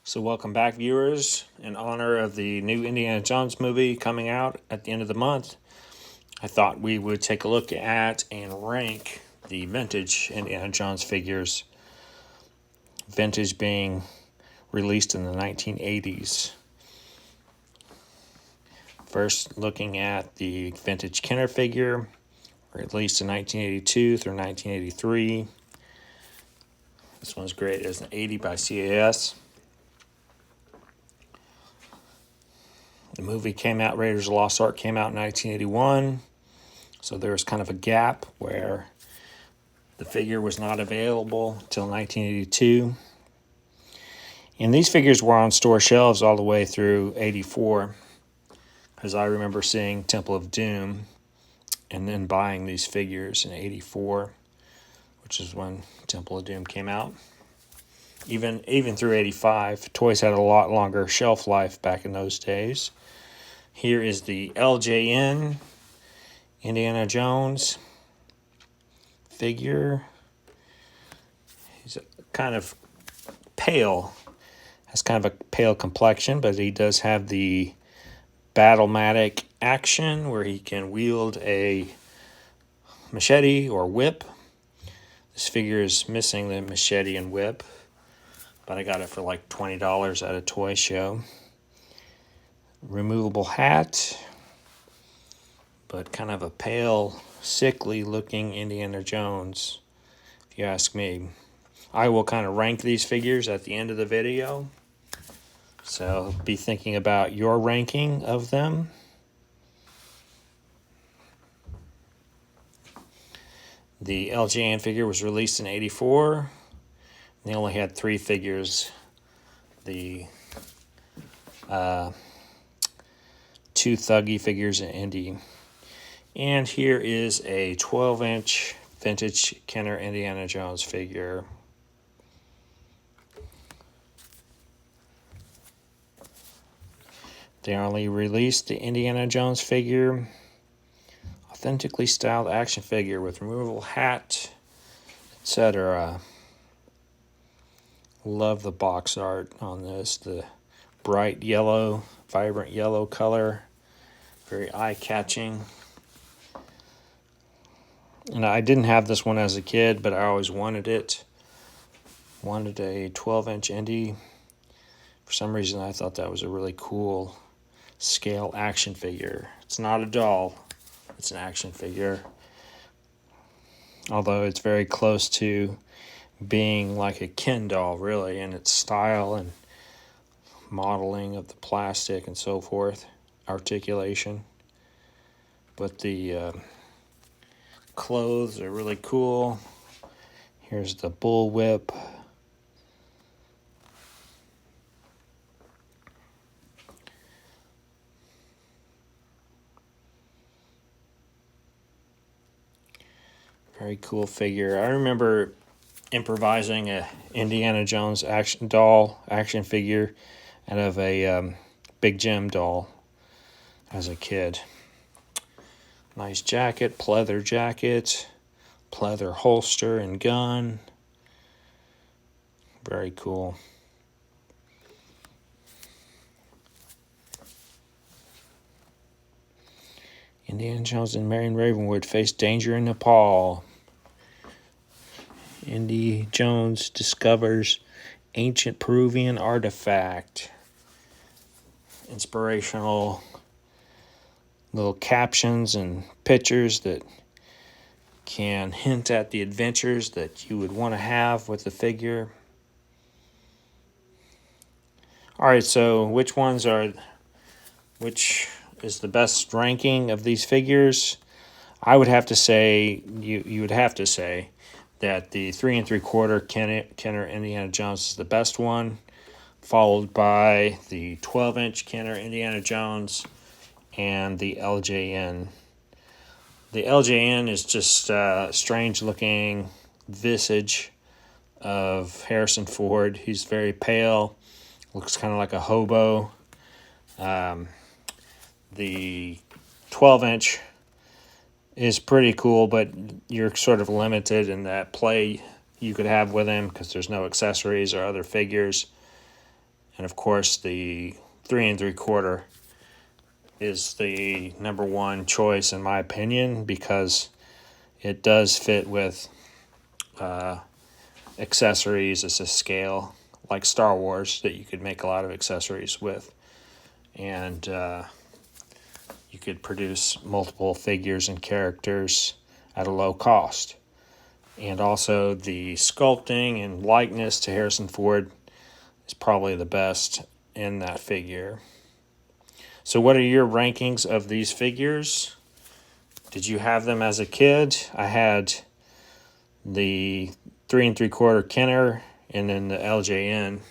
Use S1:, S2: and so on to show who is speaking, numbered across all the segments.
S1: So, welcome back, viewers. In honor of the new Indiana Jones movie coming out at the end of the month, I thought we would take a look at and rank the vintage Indiana Jones figures. Vintage being released in the 1980s. First, looking at the vintage Kenner figure, released in 1982 through 1983. This one's graded as an 80 by CAS. The movie came out, Raiders of the Lost Ark came out in 1981, so there was kind of a gap where the figure was not available until 1982. And these figures were on store shelves all the way through 84, because I remember seeing Temple of Doom and then buying these figures in 84, which is when Temple of Doom came out. Even through 85, toys had a lot longer shelf life back in those days. Here is the LJN Indiana Jones figure. He's kind of pale, has kind of a pale complexion, but he does have the Battlematic action where he can wield a machete or whip. This figure is missing the machete and whip, but I got it for like $20 at a toy show. Removable hat, but kind of a pale, sickly looking Indiana Jones, if you ask me. I will kind of rank these figures at the end of the video, so be thinking about your ranking of them. The LJN figure was released in 84. They only had 3 figures. The 2 Thuggy figures in Indy. And here is a 12-inch vintage Kenner Indiana Jones figure. They only released the Indiana Jones figure, authentically styled action figure with removable hat, etc. Love the box art on this, the bright yellow, vibrant yellow color, very eye-catching. And I didn't have this one as a kid, but I always wanted it. Wanted a 12-inch Indy. For some reason, I thought that was a really cool scale action figure. It's not a doll, it's an action figure. Although it's very close to being like a Ken doll, really, in its style and modeling of the plastic and so forth, articulation. But the clothes are really cool. Here's the bullwhip. Very cool figure. I remember improvising a Indiana Jones action figure out of a Big Jim doll as a kid. Nice jacket, pleather jacket, pleather holster and gun. Very cool. Indiana Jones and Marion Ravenwood face danger in Nepal. Indy Jones discovers ancient Peruvian artifact. Inspirational little captions and pictures that can hint at the adventures that you would want to have with the figure. All right, so which is the best ranking of these figures? I would have to say, you would have to say that the 3 3/4 Kenner Indiana Jones is the best one, followed by the 12-inch Kenner Indiana Jones and the LJN. The LJN is just a strange-looking visage of Harrison Ford. He's very pale, looks kind of like a hobo. The 12-inch is pretty cool, but you're sort of limited in that play you could have with him because there's no accessories or other figures. And of course, the 3 3/4 is the #1 choice in my opinion, because it does fit with accessories as a scale, like Star Wars, that you could make a lot of accessories with. And you could produce multiple figures and characters at a low cost. And also the sculpting and likeness to Harrison Ford is probably the best in that figure. So what are your rankings of these figures? Did you have them as a kid? I had the 3 3/4 Kenner and then the LJN.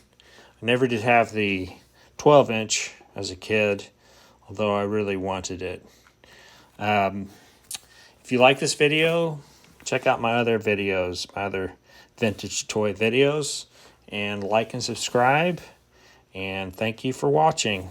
S1: I never did have the 12-inch as a kid, although I really wanted it. If you like this video, check out my other videos, my other vintage toy videos, and like and subscribe. And thank you for watching.